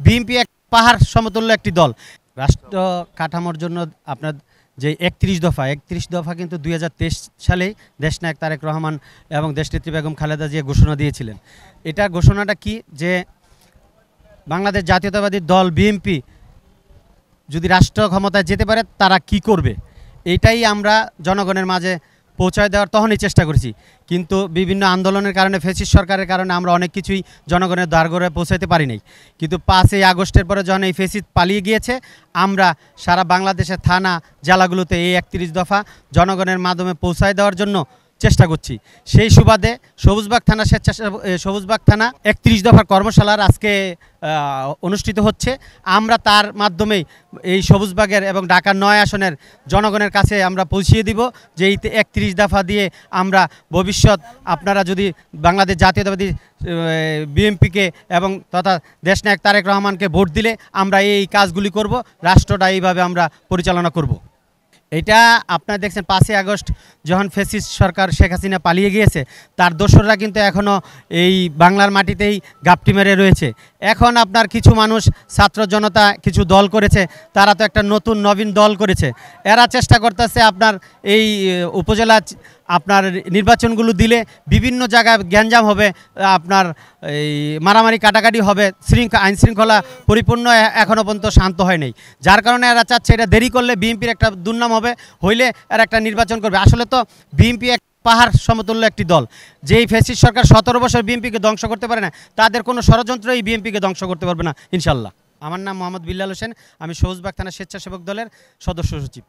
BNP এক পাহাড় সমতুল্য একটি দল। রাষ্ট্র কাঠামোর জন্য আপনার যে ৩১ দফা কিন্তু ২০২৩ সালেই দেশনায়ক তারেক রহমান এবং দেশনেত্রী বেগম খালেদা জিয়া ঘোষণা দিয়েছিলেন। এটা ঘোষণাটা কি, যে বাংলাদেশ জাতীয়তাবাদী দল বিএনপি যদি রাষ্ট্র ক্ষমতায় যেতে পারে তারা কি করবে, এটাই আমরা জনগণের মাঝে পৌঁছায় দেওয়ার তখনই চেষ্টা করেছি। কিন্তু বিভিন্ন আন্দোলনের কারণে, ফ্যাসিস্ট সরকারের কারণে আমরা অনেক কিছুই জনগণের দ্বারঘরে পৌঁছাতে পারি নাই। কিন্তু ৫ই আগস্টের পরে যখন এই ফ্যাসিস্ট পালিয়ে গিয়েছে, আমরা সারা বাংলাদেশের থানা জেলাগুলোতে এই ৩১ দফা জনগণের মাধ্যমে পৌঁছায় দেওয়ার জন্য চেষ্টা করছি। সেই সুবাদে সবুজবাগ থানা ৩১ দফার কর্মশালার আজকে অনুষ্ঠিত হচ্ছে। আমরা তার মাধ্যমেই এই সবুজবাগের এবং ঢাকার ৯ আসনের জনগণের কাছে আমরা পৌঁছিয়ে দিব যে এই ৩১ দফা দিয়ে আমরা ভবিষ্যৎ, আপনারা যদি বাংলাদেশ জাতীয়তাবাদী বিএনপিকে এবং তথা দেশনায়ক তারেক রহমানকে ভোট দিলে আমরা এই কাজগুলি করব, রাষ্ট্রটা এইভাবে আমরা পরিচালনা করব। এটা আপনারা দেখছেন ৫ই আগস্ট যখন ফ্যাসিস্ট সরকার শেখ হাসিনা পালিয়ে গিয়েছে, তার দোসররা কিন্তু এখনও এই বাংলার মাটিতেই গাপটি মেরে রয়েছে। এখন আপনার কিছু মানুষ, ছাত্র জনতা কিছু দল করেছে, তারা তো একটা নতুন নবীন দল করেছে। এরা চেষ্টা করতেছে আপনার এই উপজেলা আপনার নির্বাচনগুলো দিলে বিভিন্ন জায়গায় গ্যাঞ্জাম হবে, আপনার এই মারামারি কাটাকাটি হবে, আইন শৃঙ্খলা পরিপূর্ণ এখনও পর্যন্ত শান্ত হয় নাই। যার কারণে এরা চাচ্ছে এটা দেরি করলে বিএনপির একটা দুর্নাম হবে, হইলে এরা একটা নির্বাচন করবে। আসলে তো বিএনপি এক পাহাড় সমতুল্য একটি দল। যেই ফ্যাসিস্ট সরকার ১৭ বছর বিএনপিকে ধ্বংস করতে পারে না, তাদের কোনো ষড়যন্ত্রই বিএনপিকে ধ্বংস করতে পারবে না ইনশাল্লাহ। আমার নাম মোহাম্মদ বিল্লাল হোসেন, আমি সবুজবাগ থানা স্বেচ্ছাসেবক দলের সদস্য সচিব।